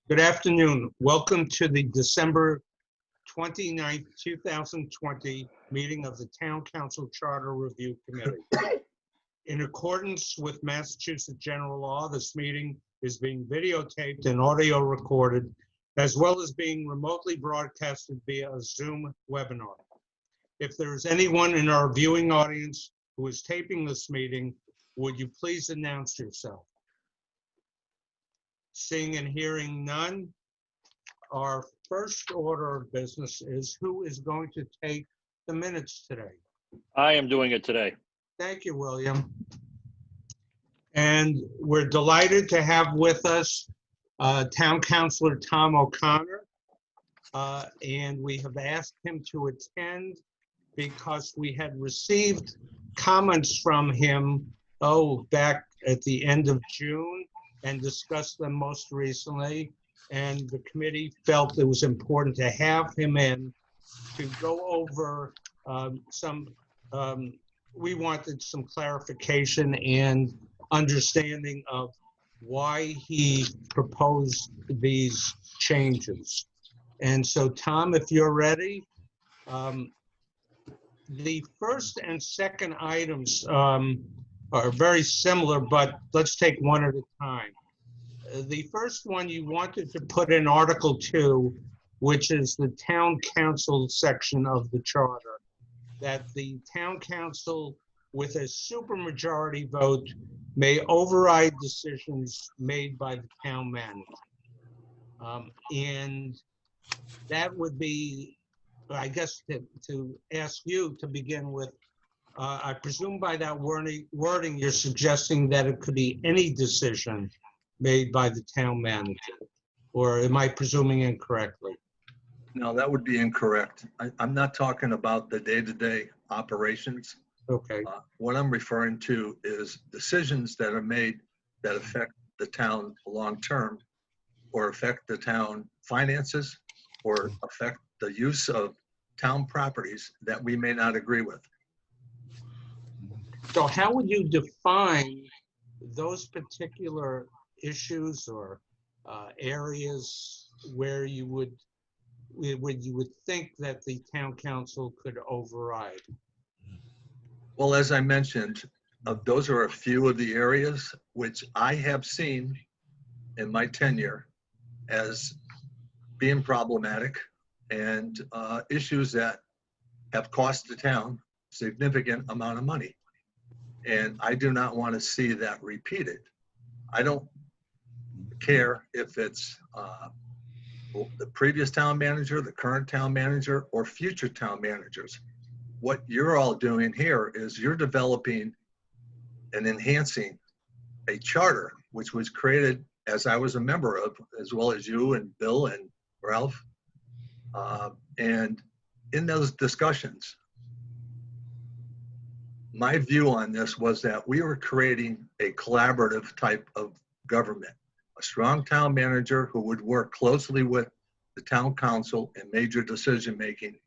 Good afternoon. Welcome to the December 29th, 2020 meeting of the Town Council Charter Review Committee. In accordance with Massachusetts General Law, this meeting is being videotaped and audio recorded, as well as being remotely broadcasted via a Zoom webinar. If there is anyone in our viewing audience who is taping this meeting, would you please announce yourself? Seeing and hearing none, our first order of business is who is going to take the minutes today. I am doing it today. Thank you, William. And we're delighted to have with us Town Councilor Tom O'Connor. And we have asked him to attend because we had received comments from him, back at the end of June, and discussed them most recently. And the committee felt it was important to have him in to go over we wanted some clarification and understanding of why he proposed these changes. And so, Tom, if you're ready, the first and second items are very similar, but let's take one at a time. The first one you wanted to put in Article 2, which is the Town Council section of the Charter, that the Town Council, with a supermajority vote, may override decisions made by the town manager. And that would be, I guess, to ask you to begin with, I presume by that wording, you're suggesting that it could be any decision made by the town manager, or am I presuming incorrectly? No, that would be incorrect. I'm not talking about the day-to-day operations. Okay. What I'm referring to is decisions that are made that affect the town long-term, or affect the town finances, or affect the use of town properties that we may not agree with. So how would you define those particular issues or areas where you would think that the town council could override? Well, as I mentioned, those are a few of the areas which I have seen in my tenure as being problematic and issues that have cost the town a significant amount of money. And I do not want to see that repeated. I don't care if it's the previous town manager, the current town manager, or future town managers. What you're all doing here is you're developing and enhancing a charter, which was created as I was a member of, as well as you and Bill and Ralph. And in those discussions, my view on this was that we were creating a collaborative type of government, a strong town manager who would work closely with the town council in major decision-making.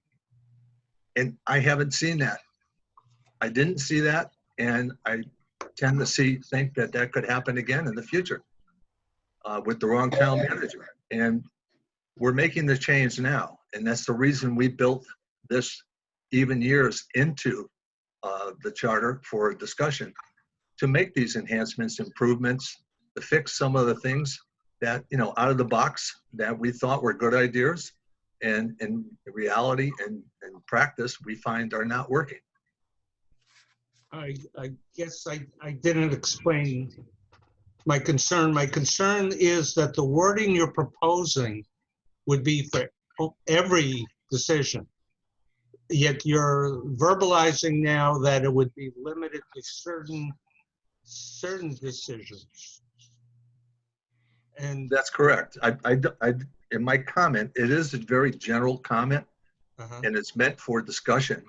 And I haven't seen that. I didn't see that, and I tend to think that that could happen again in the future with the wrong town manager. And we're making the change now, and that's the reason we built this even years into the charter for a discussion, to make these enhancements, improvements, to fix some of the things that, out of the box that we thought were good ideas, and in reality and practice, we find are not working. I guess I didn't explain my concern. My concern is that the wording you're proposing would be for every decision. Yet you're verbalizing now that it would be limited to certain decisions. And that's correct. In my comment, it is a very general comment, and it's meant for discussion.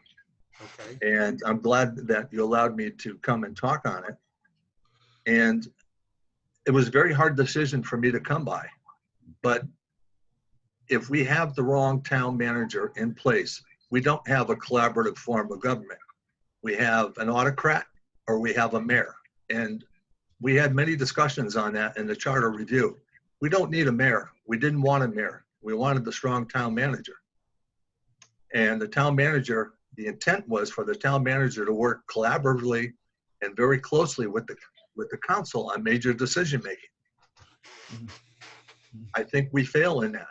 Okay. And I'm glad that you allowed me to come and talk on it. And it was a very hard decision for me to come by. But if we have the wrong town manager in place, we don't have a collaborative form of government. We have an autocrat, or we have a mayor. And we had many discussions on that in the charter review. we don't need a mayor. We didn't want a mayor. We wanted the strong town manager. And the town manager, the intent was for the town manager to work collaboratively and very closely with the council on major decision making. I think we fail in that.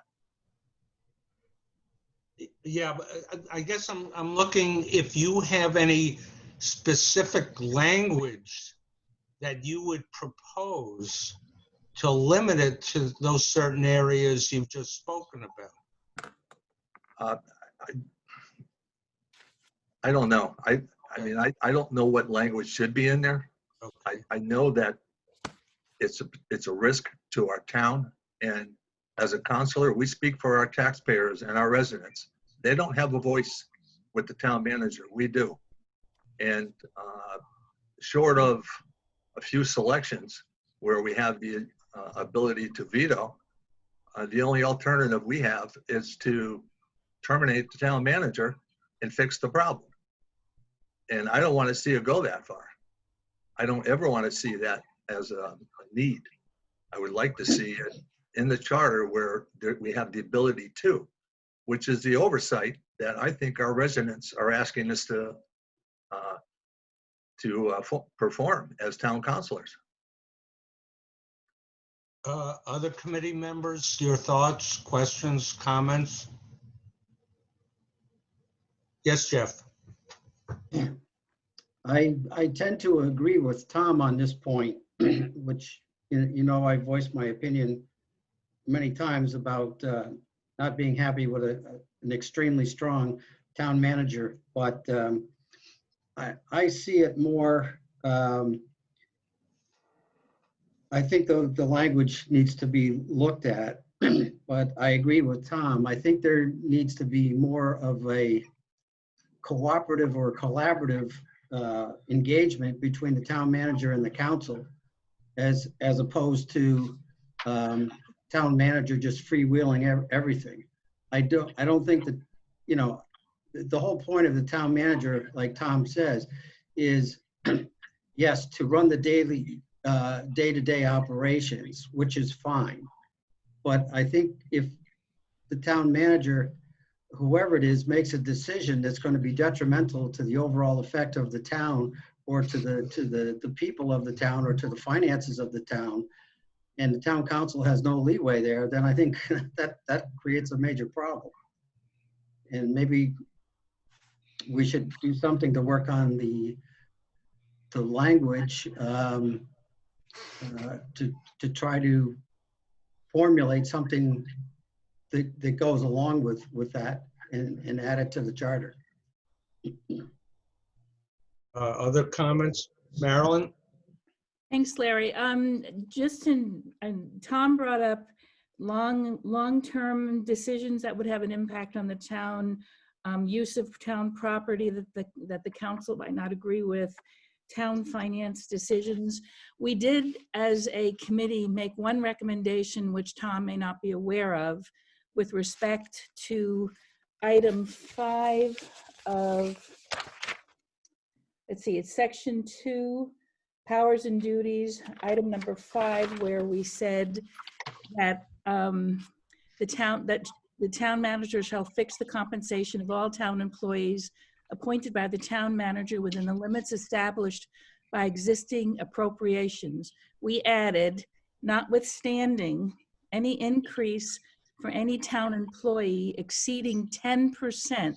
Yeah, but I guess I'm looking if you have any specific language that you would propose to limit it to those certain areas you've just spoken about. I don't know. I mean, I don't know what language should be in there. Okay. I know that it's a risk to our town. And as a counselor, we speak for our taxpayers and our residents. They don't have a voice with the town manager. We do. And short of a few selections where we have the ability to veto, the only alternative we have is to terminate the town manager and fix the problem. And I don't want to see it go that far. I don't ever want to see that as a need. I would like to see it in the charter where we have the ability to, which is the oversight that I think our residents are asking us to perform as town councilors. Other committee members, your thoughts, questions, comments? Yes, Jeff. I tend to agree with Tom on this point, which, you know, I voiced my opinion many times about not being happy with an extremely strong town manager, but I see it more, I think the language needs to be looked at, but I agree with Tom. I think there needs to be more of a cooperative or collaborative engagement between the town manager and the council, as opposed to town manager just freewheeling everything. I don't think that, you know, the whole point of the town manager, like Tom says, is yes, to run the daily day-to-day operations, which is fine. But I think if the town manager, whoever it is, makes a decision that's going to be detrimental to the overall effect of the town, or to the people of the town, or to the finances of the town, and the town council has no leeway there, then I think that creates a major problem. And maybe we should do something to work on the language to try to formulate something that goes along with that and add it to the charter. Other comments? Marilyn? Thanks, Larry. Tom brought up long-term decisions that would have an impact on the town, use of town property that the council might not agree with, town finance decisions. We did, as a committee, make one recommendation, which Tom may not be aware of, with respect to item 5 of, let's see, it's section 2, powers and duties, item number 5, where we said that the town manager shall fix the compensation of all town employees appointed by the town manager within the limits established by existing appropriations. We added, notwithstanding any increase for any town employee exceeding 10%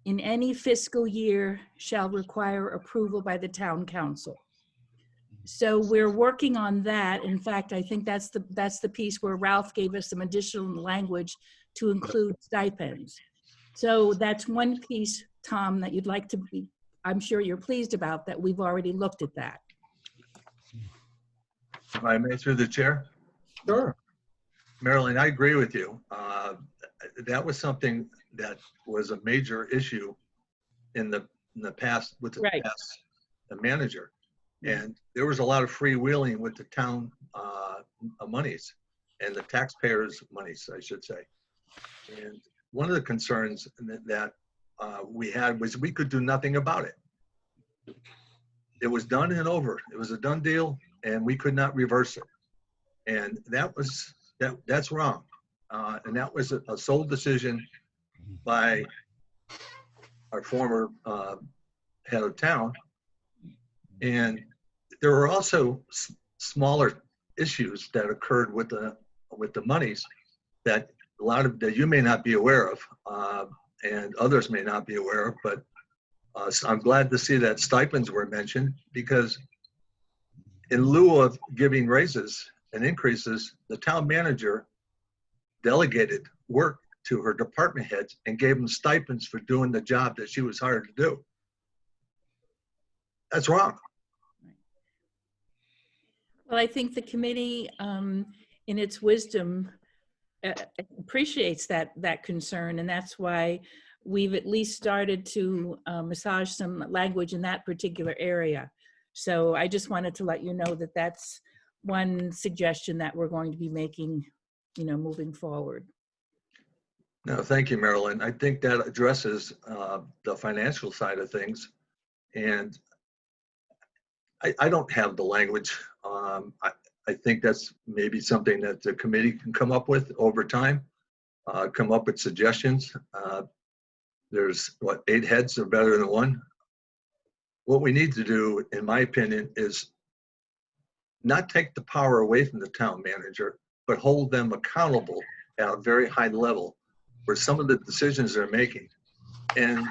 in any fiscal year shall require approval by the town council. So we're working on that. In fact, I think that's the piece where Ralph gave us some additional language to include stipends. So that's one piece, Tom, that you'd like to be, I'm sure you're pleased about, that we've already looked at that. If I may, through the chair? Sure. Marilyn, I agree with you. That was something that was a major issue in the past with the Right. past manager. And there was a lot of freewheeling with the town monies and the taxpayers' monies, I should say. And one of the concerns that we had was we could do nothing about it. It was done and over. It was a done deal, and we could not reverse it. And that's wrong. And that was a sole decision by our former head of town. And there were also smaller issues that occurred with the monies that a lot of that you may not be aware of, and others may not be aware of. But so I'm glad to see that stipends were mentioned, because in lieu of giving raises and increases, the town manager delegated work to her department heads and gave them stipends for doing the job that she was hired to do. That's wrong. Well, I think the committee, in its wisdom, appreciates that concern, and that's why we've at least started to massage some language in that particular area. So I just wanted to let you know that that's one suggestion that we're going to be making, moving forward. No, thank you, Marilyn. I think that addresses the financial side of things. And I don't have the language. I think that's maybe something that the committee can come up with over time, come up with suggestions. There's 8 heads are better than 1. What we need to do, in my opinion, is not take the power away from the town manager, but hold them accountable at a very high level for some of the decisions they're making. And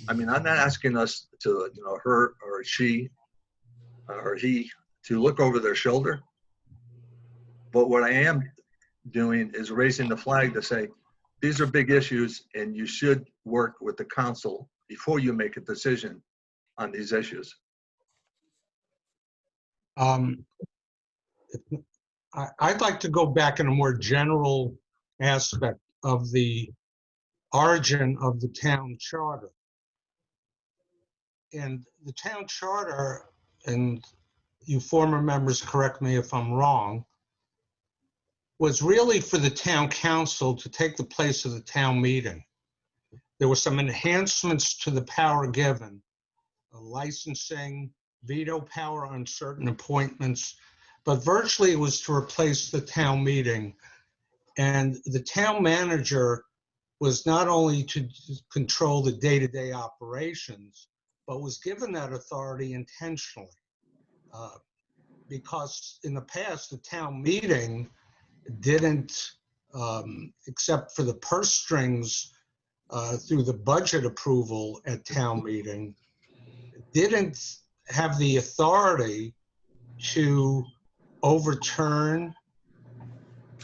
I mean, I'm not asking us to, her or she or he to look over their shoulder. But what I am doing is raising the flag to say, these are big issues and you should work with the council before you make a decision on these issues. I'd like to go back in a more general aspect of the origin of the town charter. And the town charter, and you former members correct me if I'm wrong, was really for the town council to take the place of the town meeting. There were some enhancements to the power given, licensing, veto power on certain appointments, but virtually it was to replace the town meeting. And the town manager was not only to control the day-to-day operations, but was given that authority intentionally. Because in the past, the town meeting didn't, except for the purse strings through the budget approval at town meeting, didn't have the authority to overturn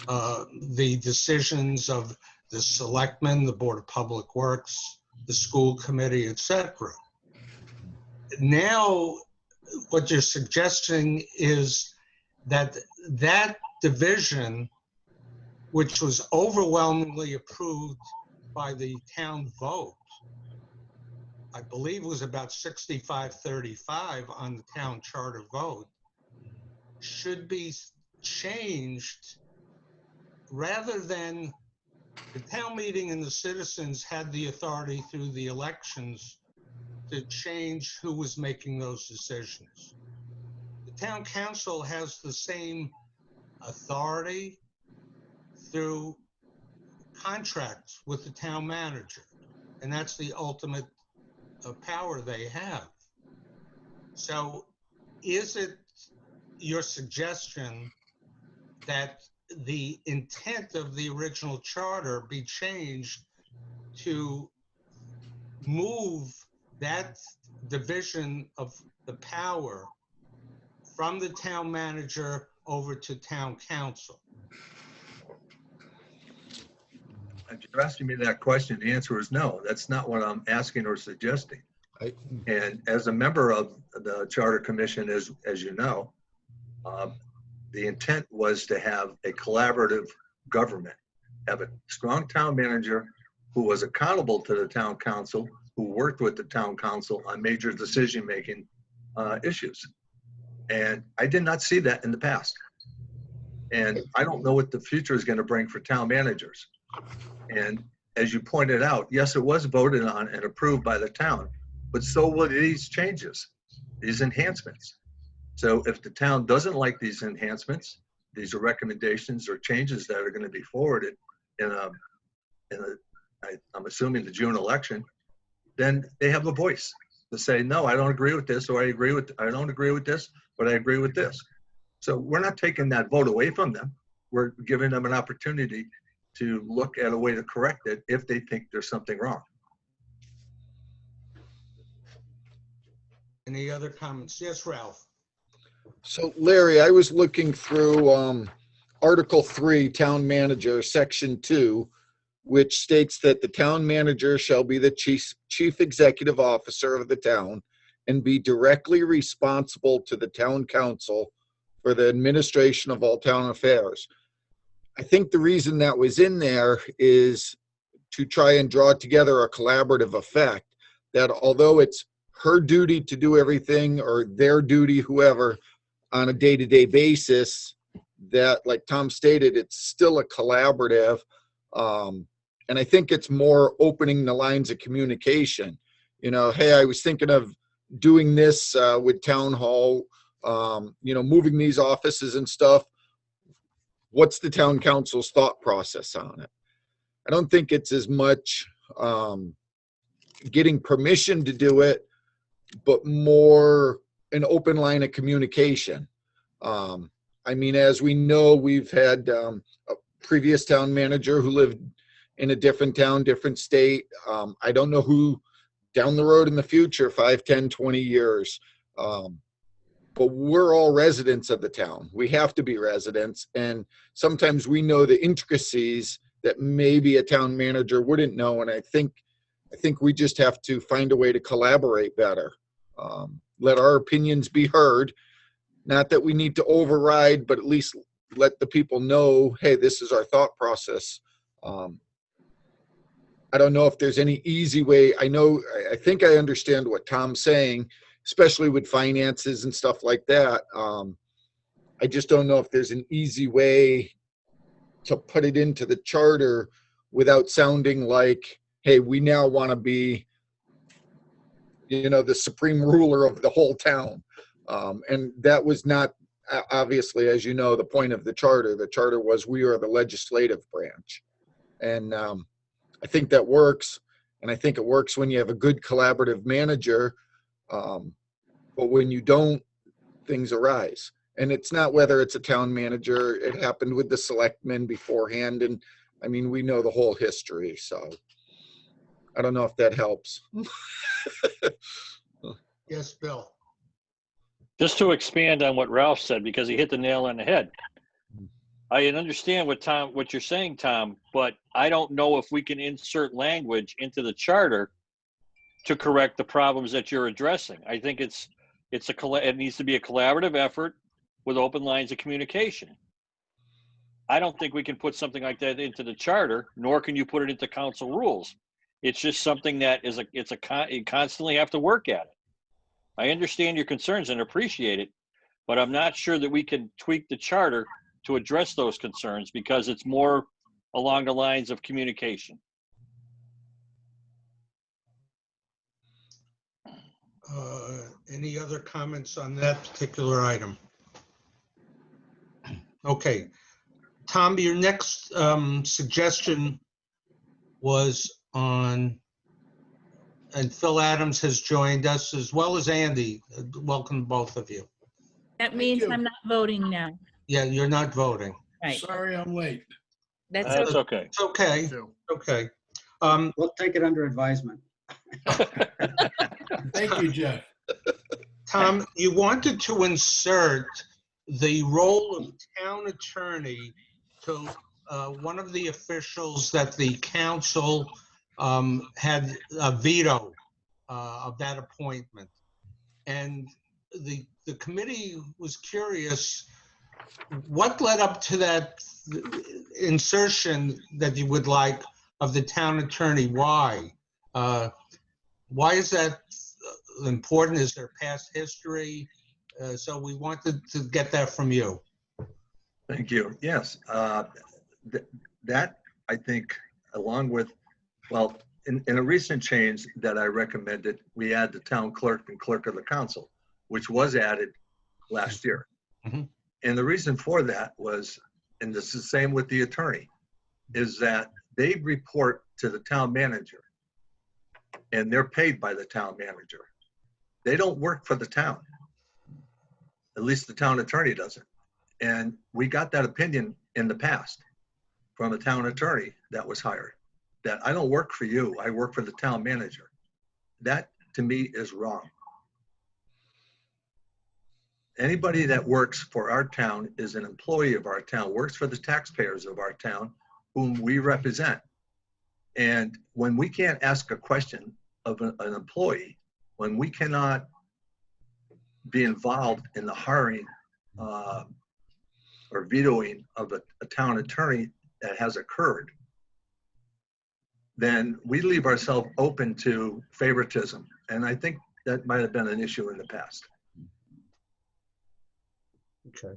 the decisions of the selectmen, the Board of Public Works, the school committee, etc. Now, what you're suggesting is that that division, which was overwhelmingly approved by the town vote, I believe it was about 65-35 on the town charter vote, should be changed, rather than the town meeting and the citizens had the authority through the elections to change who was making those decisions. The town council has the same authority through contracts with the town manager, and that's the ultimate power they have. So is it your suggestion that the intent of the original charter be changed to move that division of the power from the town manager over to town council? If you're asking me that question, the answer is no. That's not what I'm asking or suggesting. And as a member of the Charter Commission, as you know, the intent was to have a collaborative government, have a strong town manager who was accountable to the town council, who worked with the town council on major decision-making issues. And I did not see that in the past. And I don't know what the future is going to bring for town managers. And as you pointed out, yes, it was voted on and approved by the town, but so were these changes, these enhancements. So if the town doesn't like these enhancements, these are recommendations or changes that are going to be forwarded I'm assuming the June election, then they have a voice to say, no, I don't agree with this, or I don't agree with this, but I agree with this. So we're not taking that vote away from them. We're giving them an opportunity to look at a way to correct it if they think there's something wrong. Any other comments? Yes, Ralph. So Larry, I was looking through Article 3, Town Manager, Section 2, which states that the town manager shall be the chief executive officer of the town and be directly responsible to the town council for the administration of all town affairs. I think the reason that was in there is to try and draw together a collaborative effect, that although it's her duty to do everything, or their duty, whoever, on a day-to-day basis, that, like Tom stated, it's still a collaborative. And I think it's more opening the lines of communication. You know, hey, I was thinking of doing this with town hall, you know, moving these offices and stuff. What's the town council's thought process on it? I don't think it's as much getting permission to do it, but more an open line of communication. I mean, as we know, we've had a previous town manager who lived in a different town, different state. I don't know who down the road in the future, 5, 10, 20 years. But we're all residents of the town. We have to be residents. And sometimes we know the intricacies that maybe a town manager wouldn't know. And I think we just have to find a way to collaborate better. Let our opinions be heard. Not that we need to override, but at least let the people know, hey, this is our thought process. I don't know if there's any easy way. I think I understand what Tom's saying, especially with finances and stuff like that. I just don't know if there's an easy way to put it into the charter without sounding like, hey, we now want to be, you know, the supreme ruler of the whole town. And that was not, obviously, as you know, the point of the charter. The charter was we are the legislative branch. And I think that works. And I think it works when you have a good collaborative manager. But when you don't, things arise. And it's not whether it's a town manager. It happened with the selectmen beforehand. And I mean, we know the whole history. So I don't know if that helps. Yes, Bill. Just to expand on what Ralph said, because he hit the nail on the head. I understand what you're saying, Tom, but I don't know if we can insert language into the charter to correct the problems that you're addressing. I think it needs to be a collaborative effort with open lines of communication. I don't think we can put something like that into the charter, nor can you put it into council rules. It's just something that you constantly have to work at it. I understand your concerns and appreciate it, but I'm not sure that we can tweak the charter to address those concerns because it's more along the lines of communication. Any other comments on that particular item? Okay. Tom, your next suggestion was on, and Phil Adams has joined us as well as Andy. Welcome, both of you. That means I'm not voting now. Yeah, you're not voting. Right. Sorry, I'm late. That's That's okay. okay. It's okay. Too. Okay. We'll take it under advisement. Thank you, Jeff. Tom, you wanted to insert the role of town attorney to one of the officials that the council had a veto of that appointment. And the committee was curious, what led up to that insertion that you would like of the town attorney? Why? Why is that important? Is there past history? So we wanted to get that from you. Thank you. Yes, that I think, along with, well, in a recent change that I recommended, we add the town clerk and clerk of the council, which was added last year. Mhm. And the reason for that was, and this is the same with the attorney, is that they report to the town manager and they're paid by the town manager. They don't work for the town. At least the town attorney doesn't. And we got that opinion in the past from a town attorney that was hired, that I don't work for you, I work for the town manager. That to me is wrong. Anybody that works for our town is an employee of our town, works for the taxpayers of our town, whom we represent. And when we can't ask a question of an employee, when we cannot be involved in the hiring or vetoing of a town attorney that has occurred, then we leave ourselves open to favoritism. And I think that might have been an issue in the past. Okay.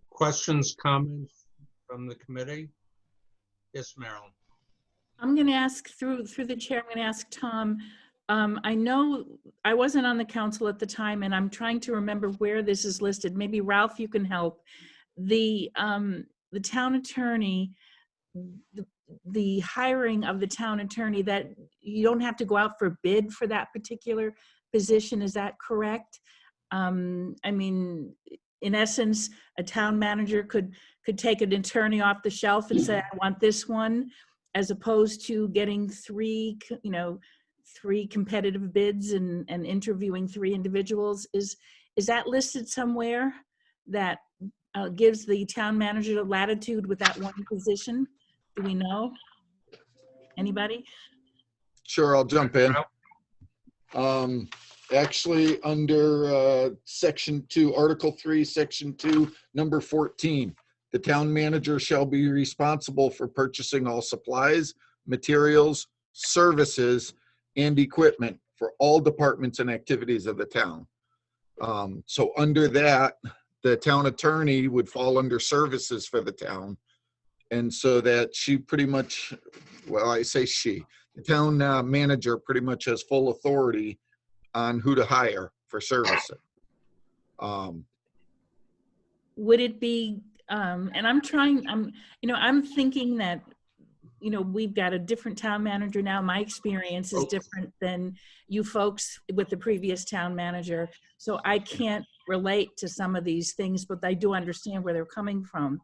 Questions, comments from the committee? Yes, Marilyn. I'm going to ask through the chair, I'm going to ask Tom. I know I wasn't on the council at the time, and I'm trying to remember where this is listed. Maybe Ralph, you can help. The town attorney, the hiring of the town attorney, that you don't have to go out for bid for that particular position. Is that correct? I mean, in essence, a town manager could take an attorney off the shelf and say, I want this one, as opposed to getting three competitive bids and interviewing 3 individuals. Is that listed somewhere that gives the town manager the latitude with that one position? Do we know? Anybody? Sure, I'll jump in. Actually, under Section 2, Article 3, Section 2, number 14, the town manager shall be responsible for purchasing all supplies, materials, services, and equipment for all departments and activities of the town. So under that, the town attorney would fall under services for the town. And so that she pretty much, well, I say she, the town manager pretty much has full authority on who to hire for services. Would it be, and I'm thinking that, we've got a different town manager now. My experience is different than you folks with the previous town manager. So I can't relate to some of these things, but I do understand where they're coming from.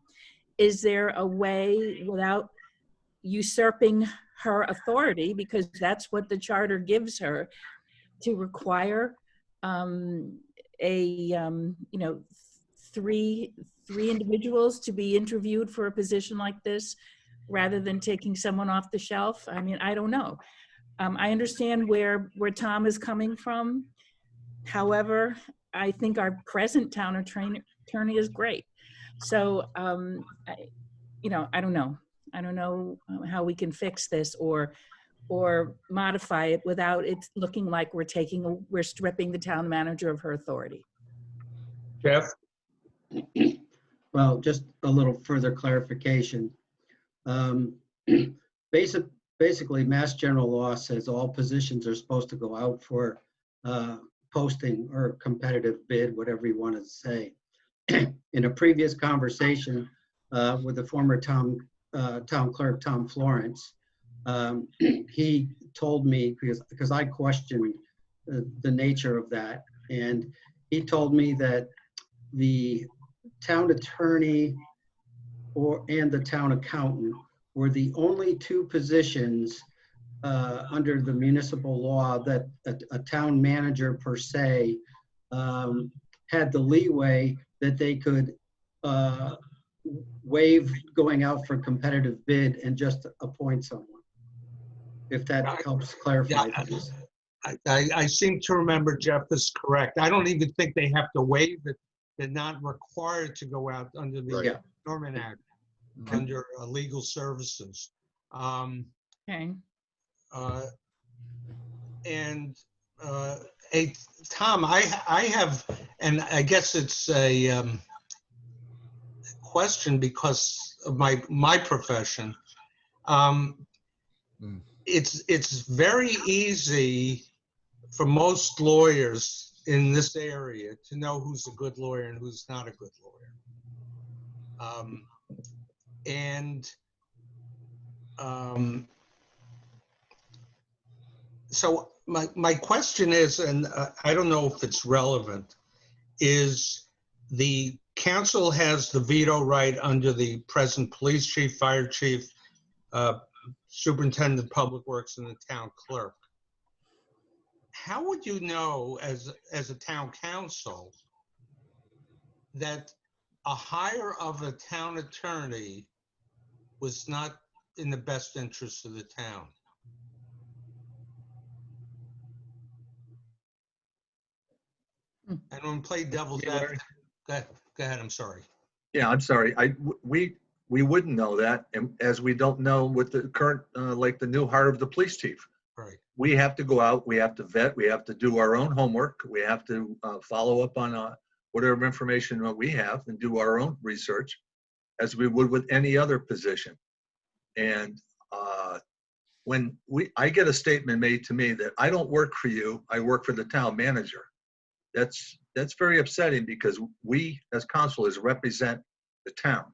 Is there a way, without usurping her authority, because that's what the charter gives her, to require three individuals to be interviewed for a position like this, rather than taking someone off the shelf? I mean, I don't know. I understand where Tom is coming from. However, I think our present town attorney is great. So, I don't know. I don't know how we can fix this or modify it without it looking like we're stripping the town manager of her authority. Jeff? Well, just a little further clarification. Basically, Mass General Law says all positions are supposed to go out for posting or competitive bid, whatever you want to say. In a previous conversation with the former town clerk, Tom Florence, he told me, because I questioned the nature of that, and he told me that the town attorney and the town accountant were the only 2 positions under the municipal law that a town manager per se had the leeway that they could waive going out for competitive bid and just appoint someone. If that helps clarify things. I seem to remember Jeff is correct. I don't even think they have to waive it. They're not required to go out under the Norman Act, under legal services. Okay. Hey, Tom, I have, and I guess it's a question because of my profession. It's very easy for most lawyers in this area to know who's a good lawyer and who's not a good lawyer. So my question is, and I don't know if it's relevant, is the council has the veto right under the present police chief, fire chief, superintendent of public works, and the town clerk. How would you know as a town council that a hire of a town attorney was not in the best interest of the town? I don't play devil's advocate. Go ahead, I'm sorry. Yeah, I'm sorry. We wouldn't know that, and as we don't know with the current, like the new hire of the police chief. Right. We have to go out, we have to vet, we have to do our own homework, we have to follow up on whatever information that we have and do our own research as we would with any other position. And when I get a statement made to me that I don't work for you, I work for the town manager, that's very upsetting, because we as councilors represent the town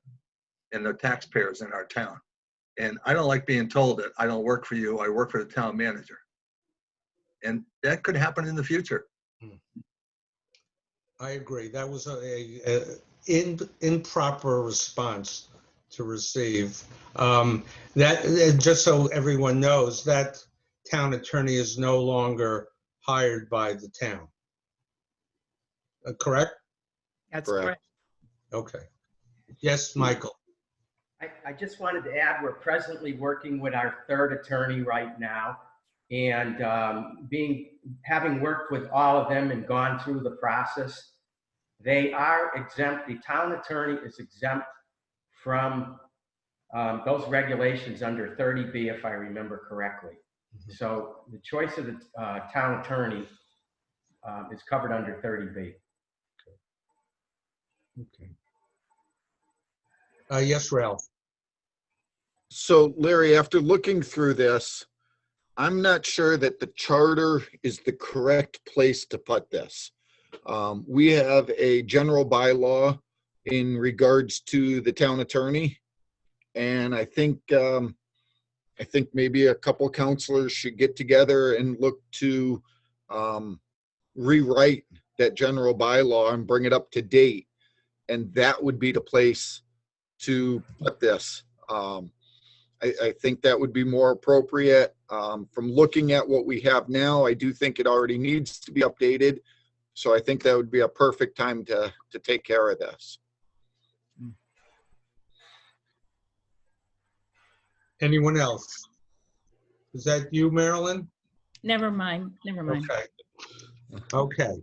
and the taxpayers in our town. And I don't like being told that I don't work for you, I work for the town manager. And that could happen in the future. I agree. That was a improper response to receive. That, just so everyone knows, that town attorney is no longer hired by the town. Correct? That's Correct. correct. Okay. Yes, Michael. I just wanted to add, we're presently working with our third attorney right now. And having worked with all of them and gone through the process, they are exempt. The town attorney is exempt from those regulations under 30B, if I remember correctly. So the choice of the town attorney is covered under 30B. Okay. Yes, Ralph. So Larry, after looking through this, I'm not sure that the charter is the correct place to put this. We have a general bylaw in regards to the town attorney. And I think maybe a couple councilors should get together and look to rewrite that general bylaw and bring it up to date. And that would be the place to put this. I think that would be more appropriate. From looking at what we have now, I do think it already needs to be updated. So I think that would be a perfect time to take care of this. Anyone else? Is that you, Marilyn? Never mind, never mind. Okay. Okay.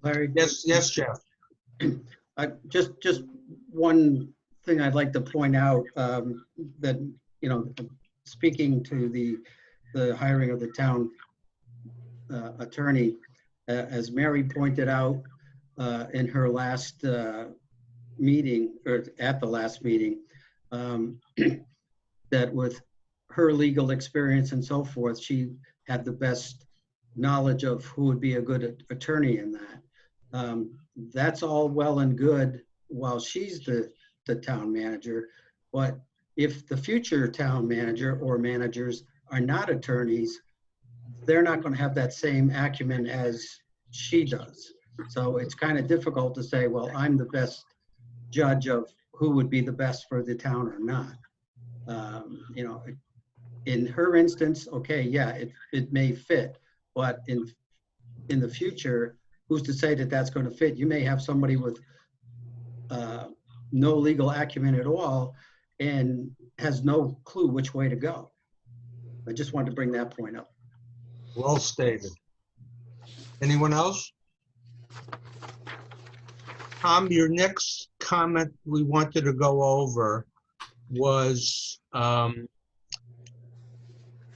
Larry? Yes, Jeff. Just one thing I'd like to point out, that, speaking to the hiring of the town attorney, as Mary pointed out in her last meeting, or at the last meeting, that with her legal experience and so forth, she had the best knowledge of who would be a good attorney in that. That's all well and good while she's the town manager, but if the future town manager or managers are not attorneys, they're not going to have that same acumen as she does. So it's kind of difficult to say, well, I'm the best judge of who would be the best for the town or not. In her instance, okay, yeah, it may fit, but in the future, who's to say that that's going to fit? You may have somebody with no legal acumen at all and has no clue which way to go. I just wanted to bring that point up. Well stated. Anyone else? Tom, your next comment we wanted to go over was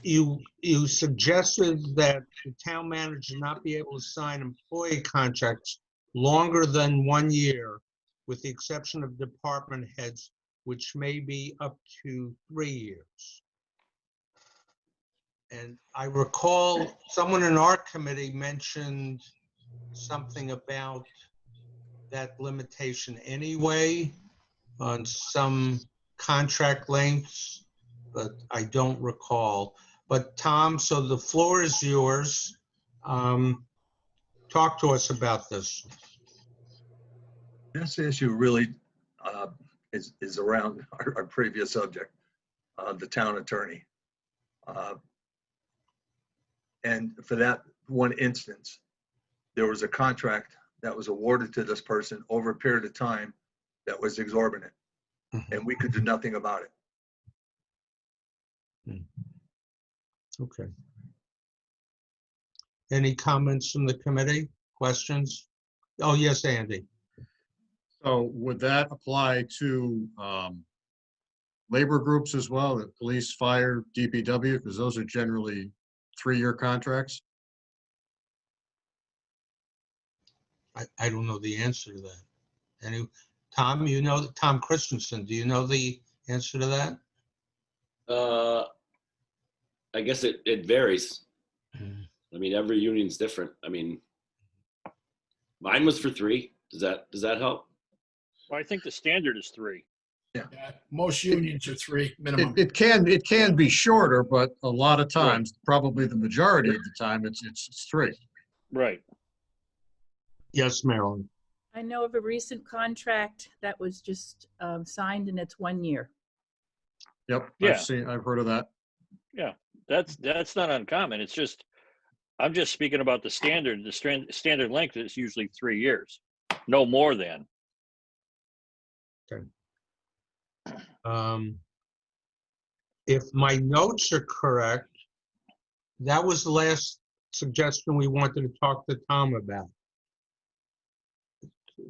you suggested that the town manager not be able to sign employee contracts longer than 1 year, with the exception of department heads, which may be up to 3 years. And I recall someone in our committee mentioned something about that limitation anyway on some contract lengths, but I don't recall. But Tom, so the floor is yours. Talk to us about this. This issue really is around our previous subject, the town attorney. And for that one instance, there was a contract that was awarded to this person over a period of time that was exorbitant, and we could do nothing about it. Okay. Any comments from the committee? Questions? Oh, yes, Andy. So would that apply to labor groups as well, the police, fire, DPW, because those are generally 3-year contracts? I don't know the answer to that. Tom, you know, Tom Christensen, do you know the answer to that? I guess it varies. I mean, every union's different. I mean, mine was for 3. Does that help? Well, I think the standard is 3. Yeah, most unions are 3 minimum. It can be shorter, but a lot of times, probably the majority of the time, it's 3. Right. Yes, Marilyn. I know of a recent contract that was just signed and it's 1 year. Yep, Yeah. I've heard of that. That's not uncommon. It's just, I'm just speaking about the standard. The standard length is usually 3 years, no more than. If my notes are correct, that was the last suggestion we wanted to talk to Tom about.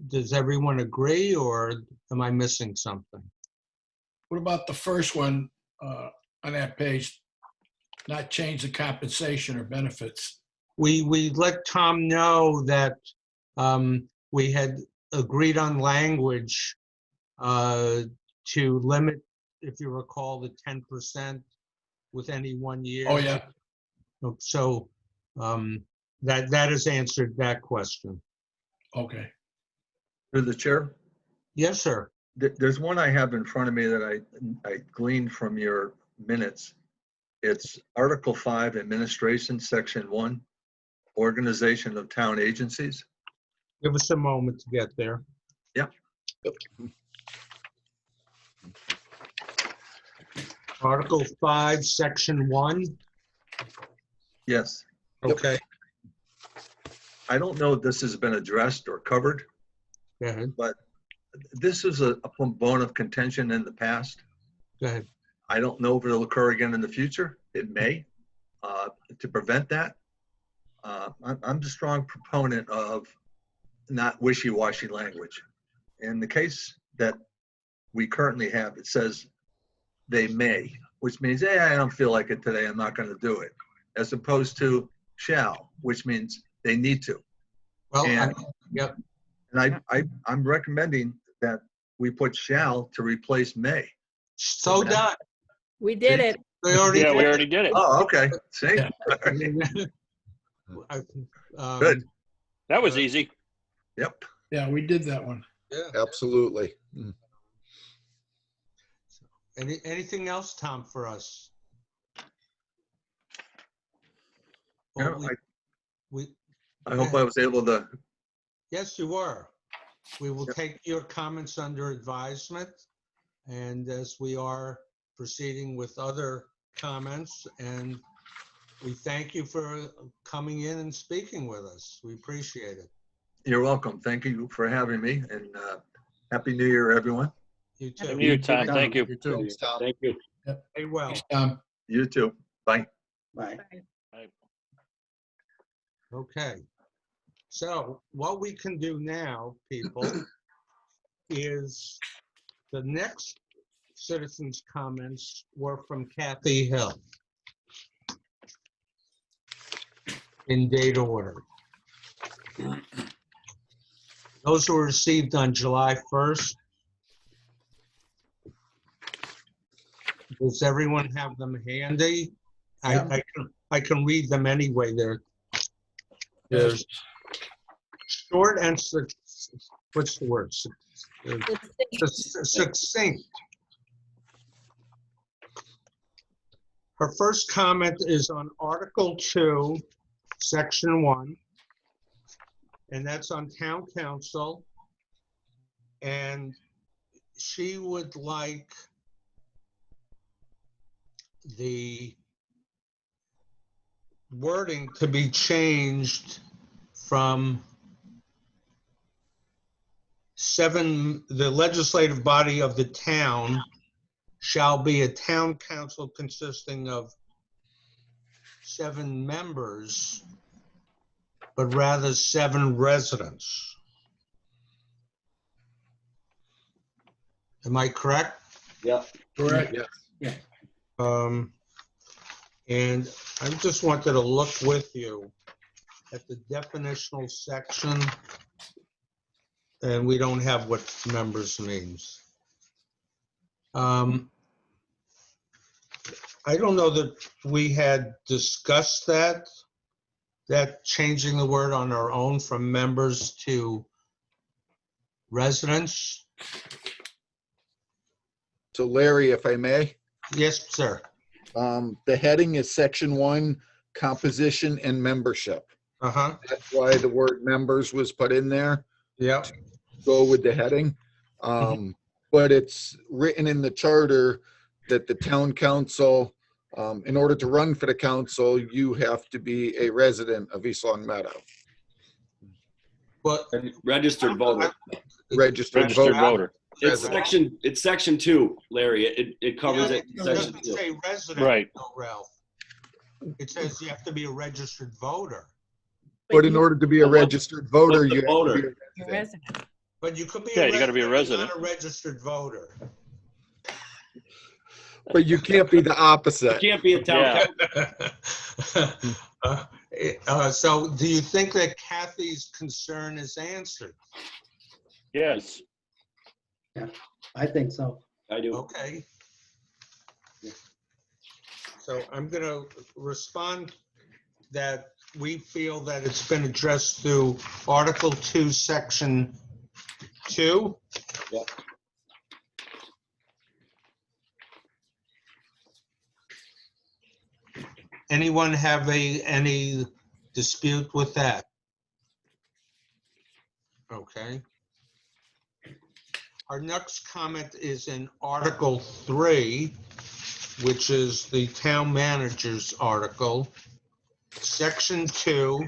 Does everyone agree, or am I missing something? What about the first one on that page? Not change the compensation or benefits. We let Tom know that we had agreed on language to limit, if you recall, the 10% with any 1 year. Oh, yeah. So that has answered that question. Okay. Through the chair, Yes, sir. there's one I have in front of me that I gleaned from your minutes. It's Article 5, Administration, Section 1, Organization of Town Agencies. Give us a moment to get there. Yep. Article 5, Section 1. Yes. Okay, I don't know if this has been addressed or covered, go ahead. but this is a bone of contention in the past. Go ahead. I don't know if it'll occur again in the future. It may. To prevent that, I'm a strong proponent of not wishy-washy language. In the case that we currently have, it says they may, which means, hey, I don't feel like it today, I'm not going to do it, as opposed to shall, which means they need to. Well, And- yep. And I'm recommending that we put shall to replace may. So done. We did it. We already Yeah, we did already did it. Oh, okay. See? Yeah. it. Good. That was easy. Yep. Yeah, we did that one. Yeah. Absolutely. Anything else, Tom, for us? Yeah, Well, we, I hope I was able to. yes, you were. We will Yep. take your comments under advisement. And as we are proceeding with other comments, and we thank you for coming in and speaking with us. We appreciate it. You're welcome. Thank you for having me, and Happy New Year, everyone. You And too. you, Tom, thank you. You too. Thanks, Tom. Thank you. Stay well. Thanks, Tom. You too. Bye. Bye. Okay. So what we can do now, people, is the next citizens' comments were from Kathy Hill. In date order. Those were received on July 1st. Does everyone have them handy? I can read them anyway. There's short and what's the word? Succinct. Her first comment is on Article 2, Section 1, and that's on town council. And she would like the wording to be changed from the legislative body of the town shall be a town council consisting of 7 members, but rather 7 residents. Am I correct? Yeah. Correct. Yeah. And I just wanted to look with you at the definitional section, and we don't have what members means. I don't know that we had discussed that changing the word on our own from members to residents. So Larry, if I may, Yes, sir. the heading is Section 1, composition and membership. Uh-huh. That's why the word members was put in there. Yeah. Go with the heading. But it's written in the charter that the town council, in order to run for the council, you have to be a resident of East Long Meadow, But Registered voter. registered Registered voter. voter. It's section 2, Larry. It covers it. It Section doesn't 2. say resident, Right. though, Ralph. It says you have to be a registered voter. But in order to be a registered voter, what's the you have to voter? be a Your resident. resident. But you could be Yeah, you gotta be a and resident. not a registered voter. But you can't be the You opposite. can't be a town Yeah. So do you think that Kathy's concern is answered? Yes. I think so. I do. Okay. So I'm going to respond that we feel that it's been addressed through Article 2, Section 2. Yep. Anyone have any dispute with that? Okay. Our next comment is in Article 3, which is the town manager's article, Section 2,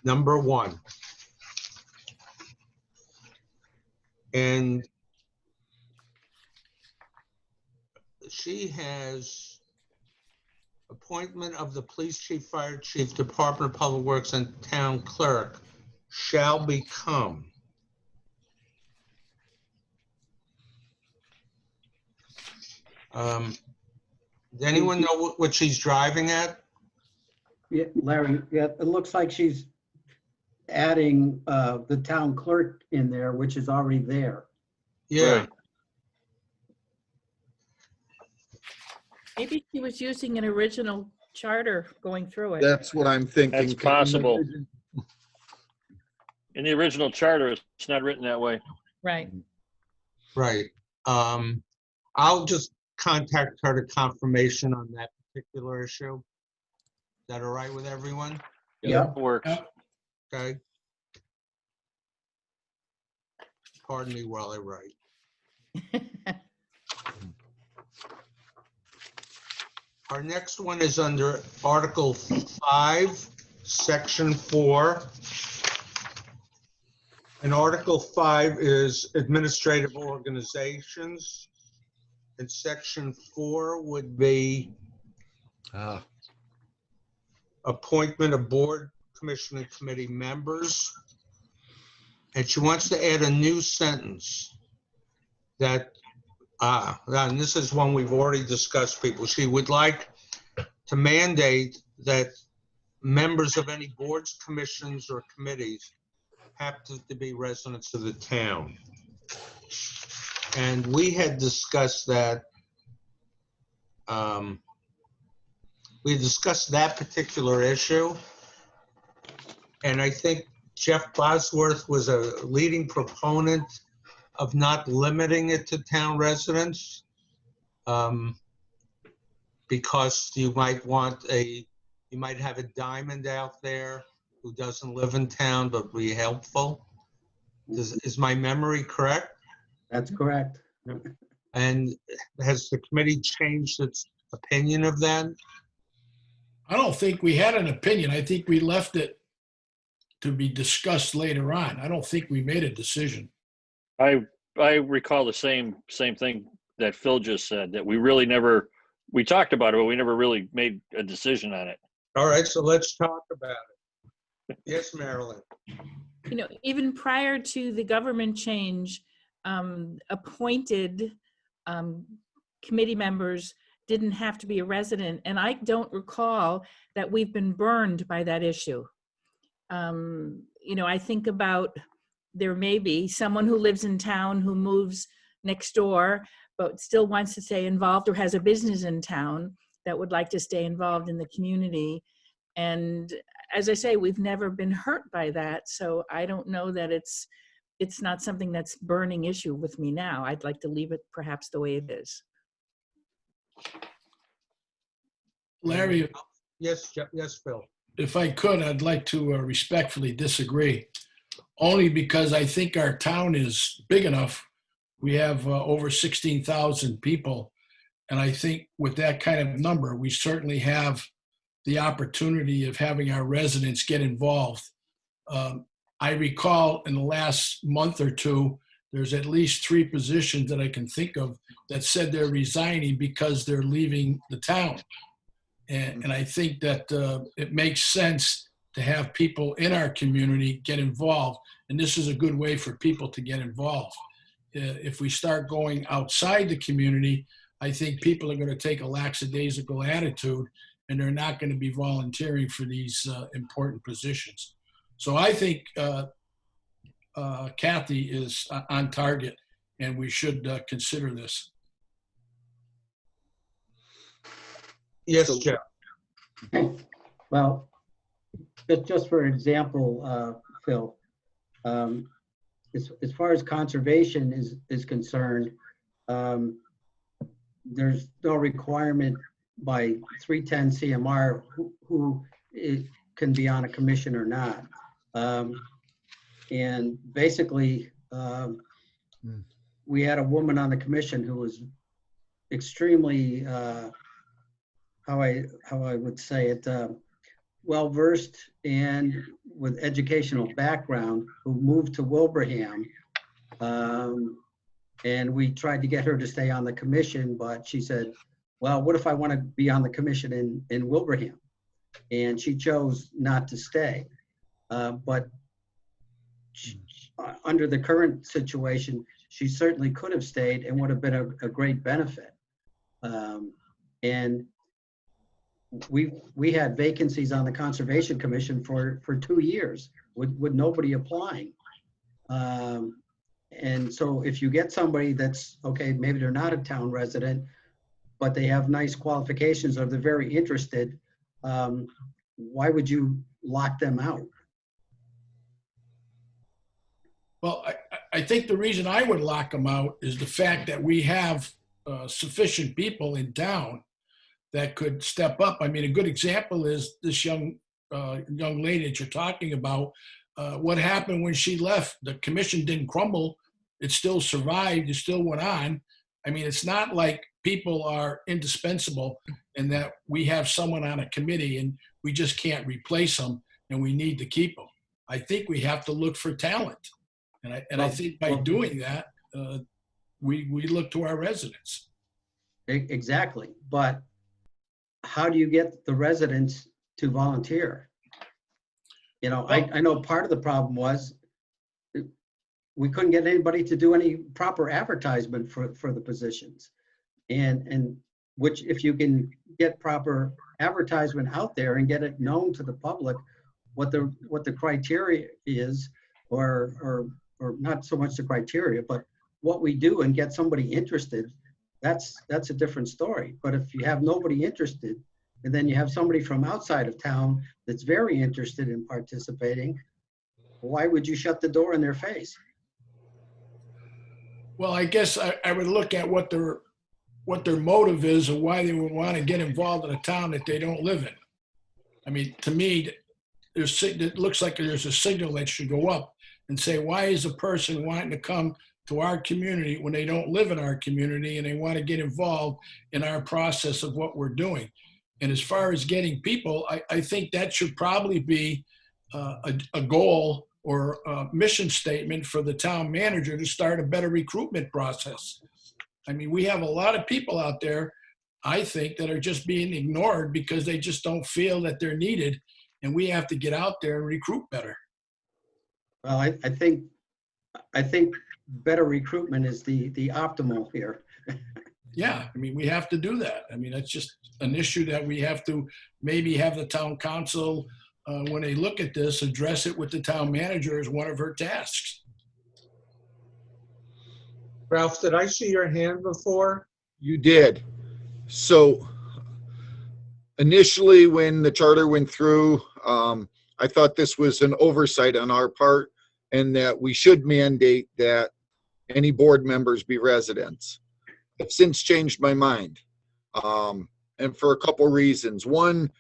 number 1. And she has appointment of the police chief, fire chief, Department of Public Works, and town clerk shall become. Does anyone know what she's driving at? Yeah, Larry, yeah, it looks like she's adding the town clerk in there, which is already there. Yeah. Right. Maybe she was using an original charter going through it. That's what I'm thinking. That's possible. In the original charter, it's not written that way. Right. Right. I'll just contact her to confirmation on that particular issue. Is that all right with everyone? Yeah. It works. Okay. Pardon me while I write. Our next one is under Article 5, Section 4. And Article 5 is administrative organizations. And Section 4 would be appointment of board, commission, and committee members. And she wants to add a new sentence that, and this is one we've already discussed, people. She would like to mandate that members of any boards, commissions, or committees have to be residents of the town. And we had discussed that. We discussed that particular issue. And I think Jeff Bosworth was a leading proponent of not limiting it to town residents. Because you might have a diamond out there who doesn't live in town but be helpful. Is my memory correct? That's correct. And has the committee changed its opinion of that? I don't think we had an opinion. I think we left it to be discussed later on. I don't think we made a decision. I recall the same thing that Phil just said, that we talked about it, but we never really made a decision on it. All right, so let's talk about it. Yes, Marilyn. Even prior to the government change, appointed committee members didn't have to be a resident. And I don't recall that we've been burned by that issue. I think about, there may be someone who lives in town who moves next door, but still wants to stay involved, or has a business in town that would like to stay involved in the community. And as I say, we've never been hurt by that. So I don't know that it's not something that's burning issue with me now. I'd like to leave it perhaps the way it is. Larry, Yes, Phil. if I could, I'd like to respectfully disagree. Only because I think our town is big enough. We have over 16,000 people. And I think with that kind of number, we certainly have the opportunity of having our residents get involved. I recall in the last month or two, there's at least 3 positions that I can think of that said they're resigning because they're leaving the town. And I think that it makes sense to have people in our community get involved. And this is a good way for people to get involved. If we start going outside the community, I think people are going to take a lackadaisical attitude, and they're not going to be volunteering for these important positions. So I think Kathy is on target, and we should consider this. Yes, Jeff. Well, just for example, Phil, as far as conservation is concerned, there's no requirement by 310 CMR who can be on a commission or not. And basically, we had a woman on the commission who was extremely, how I would say it, well-versed and with educational background, who moved to Wilbraham. And we tried to get her to stay on the commission, but she said, well, what if I want to be on the commission in Wilbraham? And she chose not to stay. But under the current situation, she certainly could have stayed and would have been a great benefit. And we had vacancies on the Conservation Commission for 2 years with nobody applying. And so if you get somebody that's, okay, maybe they're not a town resident, but they have nice qualifications or they're very interested, why would you lock them out? Well, I think the reason I would lock them out is the fact that we have sufficient people in town that could step up. I mean, a good example is this young lady that you're talking about. What happened when she left? The commission didn't crumble. It still survived. It still went on. I mean, it's not like people are indispensable and that we have someone on a committee and we just can't replace them and we need to keep them. I think we have to look for talent. And I think by doing that, we look to our residents. Exactly. But how do you get the residents to volunteer? You know, I know part of the problem was we couldn't get anybody to do any proper advertisement for the positions. And which, if you can get proper advertisement out there and get it known to the public what the criteria is, or not so much the criteria, but what we do, and get somebody interested, that's a different story. But if you have nobody interested, and then you have somebody from outside of town that's very interested in participating, Why would you shut the door in their face? Well, I guess I would look at what their motive is or why they would want to get involved in a town that they don't live in. I mean, to me, it looks like there's a signal that should go up and say, why is a person wanting to come to our community when they don't live in our community and they want to get involved in our process of what we're doing? And as far as getting people, I think that should probably be a goal or a mission statement for the town manager to start a better recruitment process. I mean, we have a lot of people out there, I think, that are just being ignored because they just don't feel that they're needed. And we have to get out there and recruit better. Well, I think better recruitment is the optimal here. Yeah, I mean, we have to do that. I mean, that's just an issue that we have to maybe have the town council, when they look at this, address it with the town manager as one of her tasks. Ralph, did I see your hand before? You did. So initially, when the charter went through, I thought this was an oversight on our part and that we should mandate that any board members be residents. I've since changed my mind, and for a couple reasons. One,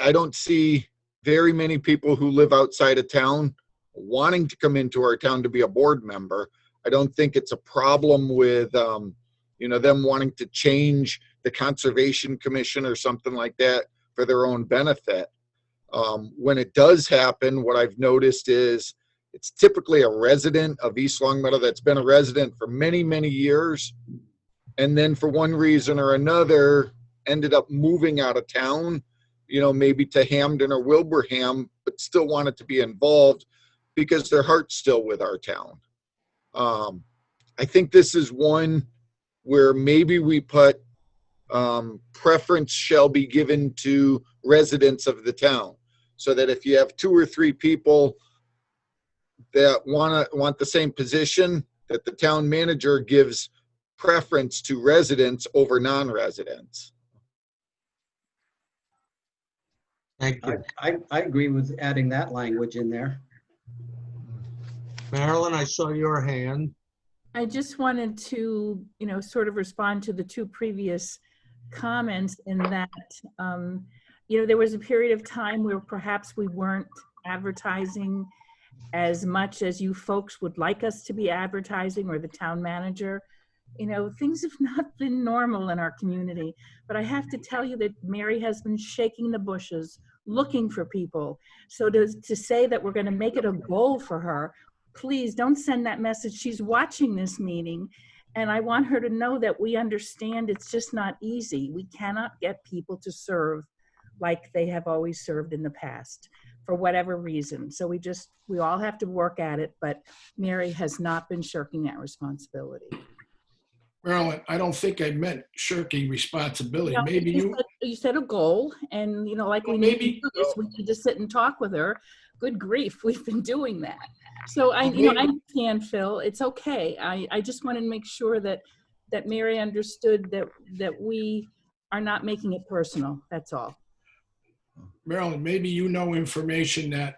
I don't see very many people who live outside of town wanting to come into our town to be a board member. I don't think it's a problem with, them wanting to change the Conservation Commission or something like that for their own benefit. When it does happen, what I've noticed is it's typically a resident of East Longmeadow that's been a resident for many, many years. And then for one reason or another, ended up moving out of town, maybe to Hamden or Wilbraham, but still wanted to be involved because their heart's still with our town. I think this is one where maybe we put preference shall be given to residents of the town, so that if you have 2 or 3 people that want the same position, that the town manager gives preference to residents over non-residents. Thank you. I agree with adding that language in there. Marilyn, I saw your hand. I just wanted to, sort of respond to the 2 previous comments in that, there was a period of time where perhaps we weren't advertising as much as you folks would like us to be advertising, or the town manager. Things have not been normal in our community, but I have to tell you that Mary has been shaking the bushes, looking for people. So to say that we're going to make it a goal for her, please don't send that message. She's watching this meeting, and I want her to know that we understand it's just not easy. We cannot get people to serve like they have always served in the past for whatever reason. So we all have to work at it, but Mary has not been shirking that responsibility. Marilyn, I don't think I meant shirking responsibility. No, Maybe you set a goal, and like we need to do this, we need to sit and talk with her. Good grief, we've been doing that. So I understand, Phil. It's okay. I just wanted to make sure that Mary understood that we are not making it personal. That's all. Marilyn, maybe you know information that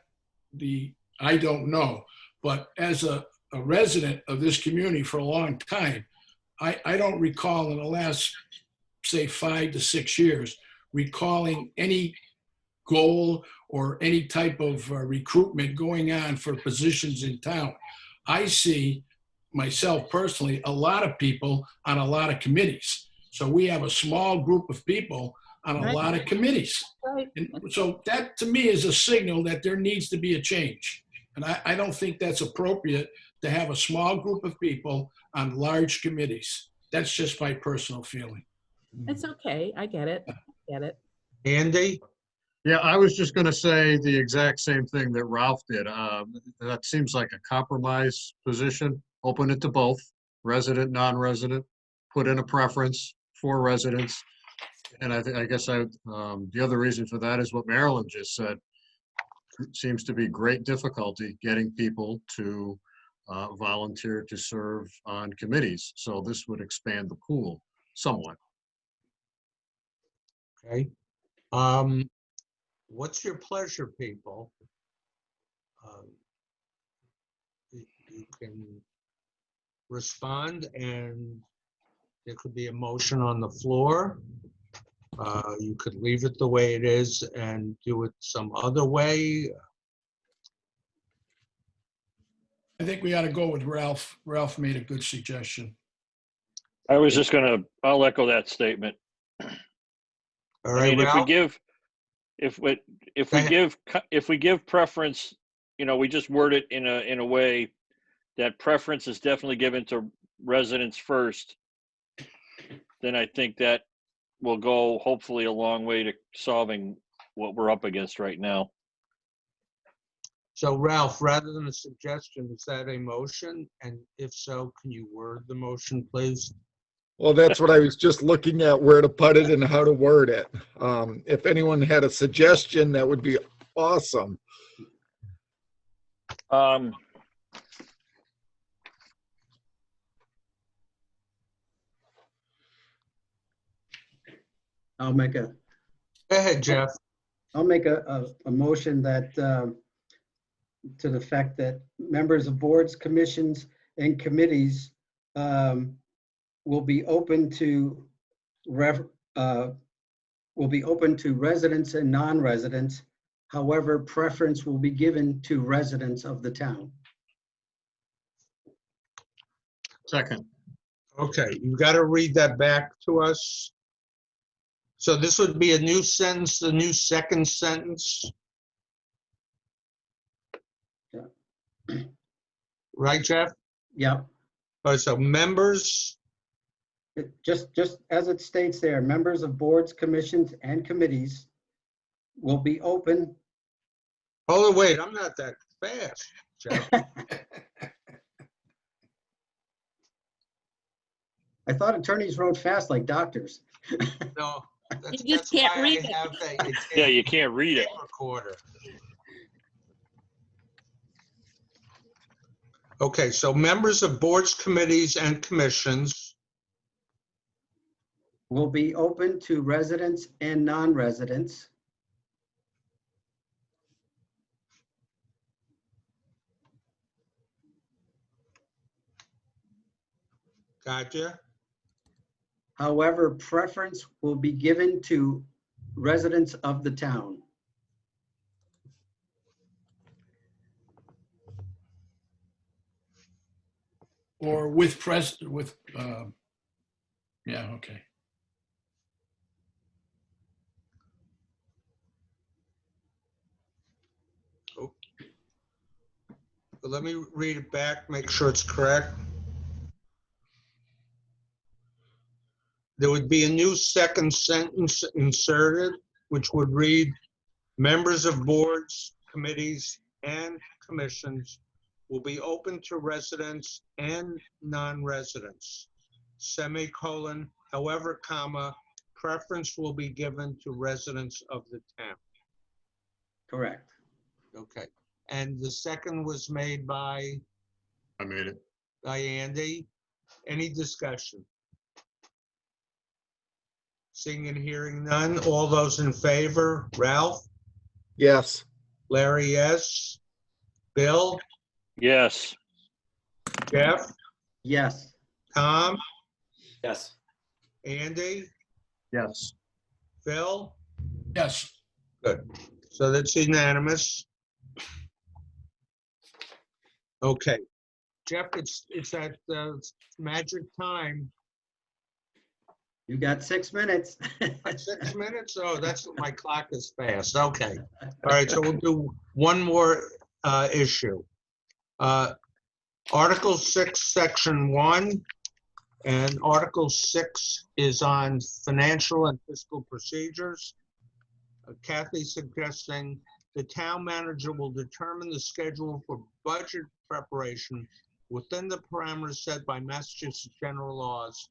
I don't know, but as a resident of this community for a long time, I don't recall in the last, say, 5 to 6 years, recalling any goal or any type of recruitment going on for positions in town. I see myself personally, a lot of people on a lot of committees. So we have a small group of people on a lot of committees. Right. And so that to me is a signal that there needs to be a change. And I don't think that's appropriate to have a small group of people on large committees. That's just my personal feeling. It's okay. I get it. Andy? Yeah, I was just going to say the exact same thing that Ralph did. That seems like a compromise position. Open it to both, resident, non-resident, put in a preference for residents. And I guess the other reason for that is what Marilyn just said. It seems to be great difficulty getting people to volunteer to serve on committees. So this would expand the pool somewhat. Okay. What's your pleasure, people? you can respond, and there could be a motion on the floor. You could leave it the way it is and do it some other way. I think we ought to go with Ralph. Ralph made a good suggestion. I was just gonna, I'll echo that statement. All I right, mean, if we Ralph? give, if we Go ahead. if we give preference, you know, we just word it in a way that preference is definitely given to residents first, then I think that will go hopefully a long way to solving what we're up against right now. So Ralph, rather than a suggestion, is that a motion? And if so, can you word the motion, please? Well, that's what I was just looking at, where to put it and how to word it. If anyone had a suggestion, that would be awesome. I'll make a, Go ahead, Jeff. I'll make a motion that, to the fact that members of boards, commissions, and committees will be open to residents and non-residents. However, preference will be given to residents of the town. Second. Okay, you've got to read that back to us. So this would be a new sentence, a new second sentence. Yeah. Right, Jeff? Yeah, All right, so members, just as it states there, members of boards, commissions, and committees will be open. hold on, wait, I'm not that fast, Jeff. I thought attorneys wrote fast like doctors. No, that's You just why can't I read it. have a Yeah, you can't read it. tape recorder. Okay, so members of boards, committees, and commissions Will be open to residents and non-residents. gotcha. However, preference will be given to residents of the town. Or with yeah, okay. So let me read it back, make sure it's correct. There would be a new second sentence inserted, which would read, members of boards, committees, and commissions will be open to residents and non-residents, semicolon, however, comma, preference will be given to residents of the town. Correct. Okay, and the second was made by I made it. Andy. Any discussion? Seeing and hearing none. All those in favor? Ralph? Yes. Larry, yes. Bill? Yes. Jeff? Yes. Tom? Yes. Andy? Yes. Phil? Yes. Good. So that's unanimous. Okay. Jeff, it's at magic time. You got 6 minutes. 6 minutes? Oh, that's what my clock is fast. Okay. All right, so we'll do one more issue. Article 6, Section 1, and Article 6 is on financial and fiscal procedures. Kathy suggesting the town manager will determine the schedule for budget preparation within the parameters set by Massachusetts general laws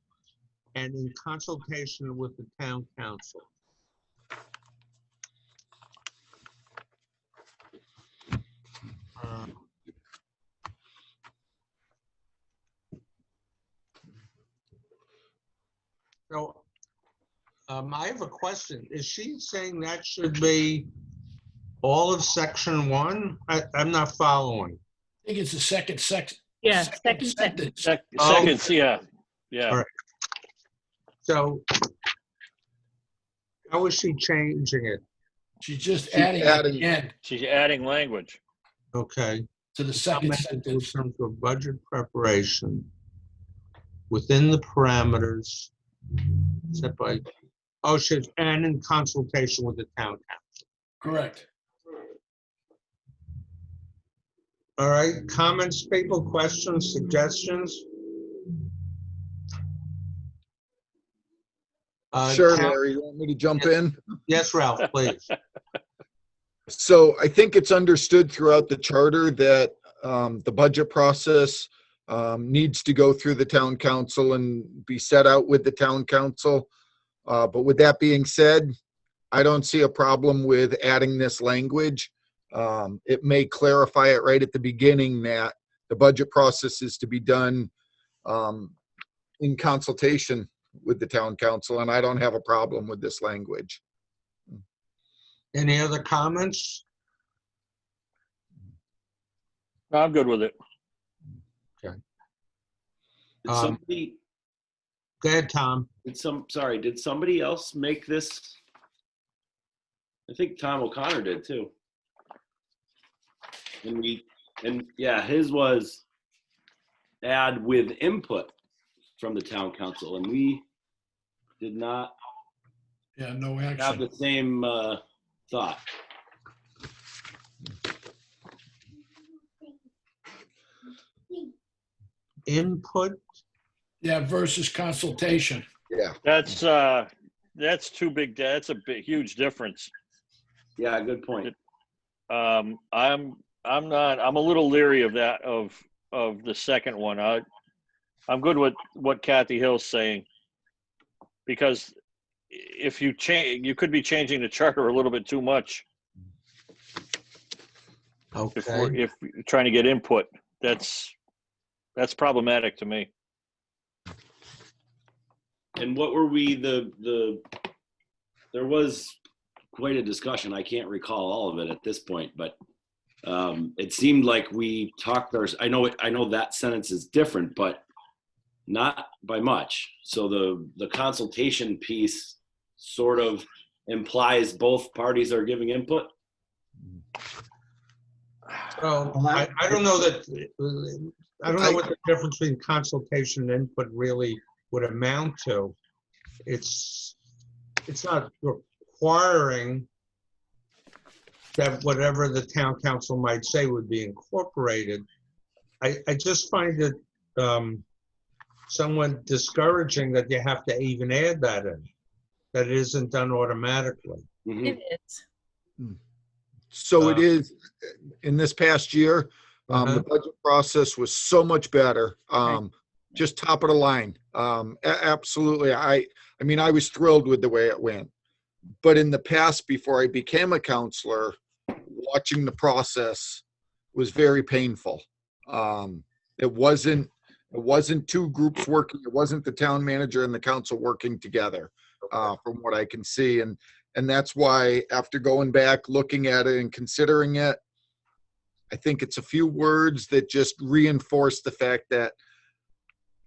and in consultation with the town council. So I have a question. Is she saying that should be all of Section 1? I'm not following. I think it's the second section. Yeah, second sentence. Seconds, yeah, yeah. All right. So how is she changing it? She's just She's adding at adding- the end She's adding language. Okay. to the Town second manager will sentence. come to a budget preparation within the parameters set by, oh, shit, and in consultation with the town council. Correct. All right, comments, people, questions, suggestions? Sure, Town- Larry, you want me to jump in? Yes, Ralph, please. So I think it's understood throughout the charter that the budget process needs to go through the town council and be set out with the town council. But with that being said, I don't see a problem with adding this language. It may clarify it right at the beginning that the budget process is to be done in consultation with the town council, and I don't have a problem with this language. Any other comments? No, I'm good with it. Did Um, somebody, Go ahead, Tom. did somebody else make this? I think Tom O'Connor did too. And yeah, his was add with input from the town council, and we did not Yeah, no have action. the same thought. Input, Yeah, versus consultation. Yeah. That's too big. That's a big, huge difference. Yeah, good point. I'm a little leery of that, of the second one. I'm good with what Kathy Hill's saying, because if you change, you could be changing the charter a little bit too much okay. if you're trying to get input. That's problematic to me. And what were we, there was quite a discussion. I can't recall all of it at this point, but it seemed like we talked I know that sentence is different, but not by much. So the consultation piece sort of implies both parties are giving input. So I don't know that, I don't know what the difference between consultation and input really would amount to. It's not requiring that whatever the town council might say would be incorporated. I just find it somewhat discouraging that you have to even add that in, that it isn't done automatically. Mhm. It is. So it is, in this past year, Uh-huh. the budget process was so much better. Right. Just top of the line. Absolutely. I mean, I was thrilled with the way it went. But in the past, before I became a counselor, watching the process was very painful. It wasn't two groups working. It wasn't the town manager and the council working together, from what I can see. And that's why, after going back, looking at it and considering it, I think it's a few words that just reinforce the fact that,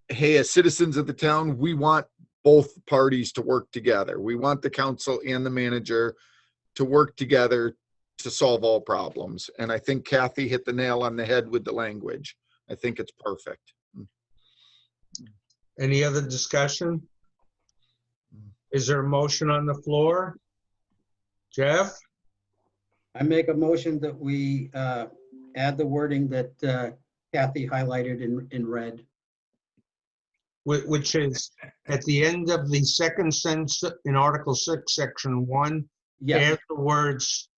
hey, as citizens of the town, we want both parties to work together. We want the council and the manager to work together to solve all problems. And I think Kathy hit the nail on the head with the language. I think it's perfect. Any other discussion? Is there a motion on the floor? Jeff? I make a motion that we add the wording that Kathy highlighted in red. Which is at the end of the second sentence in Article 6, Section 1, Yes, add the words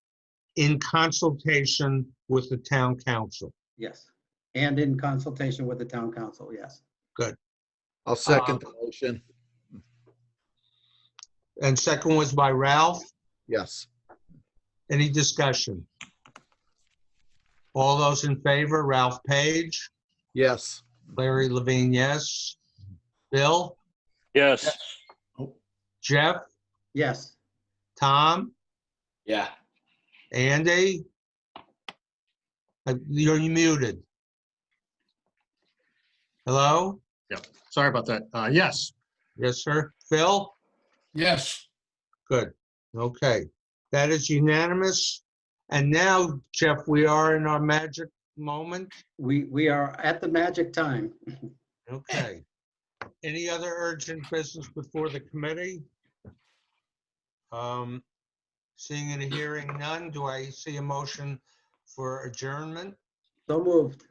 "in consultation with the town council." yes. And in consultation with the town council, yes. I'll second the motion. And second was by Ralph. Yes. Any discussion? All those in favor, Ralph Page, Yes. Larry Levine, yes. Bill, Yes. Jeff, Yes, Tom, Yeah. Andy? You're muted. Hello? Sorry about that. Yes. Yes, sir. Phil? Yes. Good. Okay. That is unanimous. And now, Jeff, we are in our magic moment. We are at the magic time. Okay. Any other urgent business before the committee? Seeing and hearing none, do I see a motion for adjournment So moved.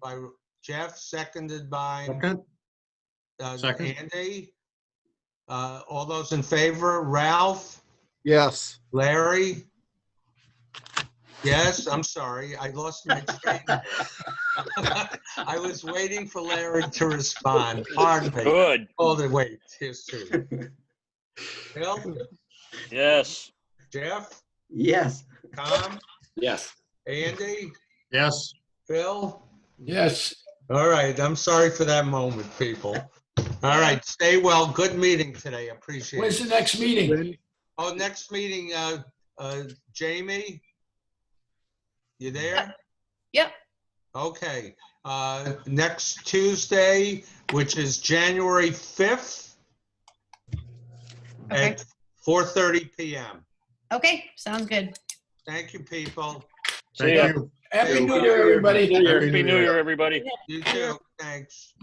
by Jeff, seconded by Okay. Second. Andy? All those in favor? Ralph? Yes. Larry? Yes, I'm sorry, I lost my train. I was waiting for Larry to respond. Pardon me. Good. Hold it, wait. Here's two. Bill? Yes. Jeff? Yes. Tom? Yes. Andy? Yes. Phil? Yes. All right, I'm sorry for that moment, people. All right, stay well. Good meeting today. Appreciate When's the it. next meeting? Oh, next meeting, Jamie? You there? Yep. Okay, next Tuesday, which is January 5th Okay. at 4:30 PM. Okay. Sounds good. Thank you, people. See Thank ya. you. Happy New Year, everybody. Happy New Year, everybody. You too. Thanks.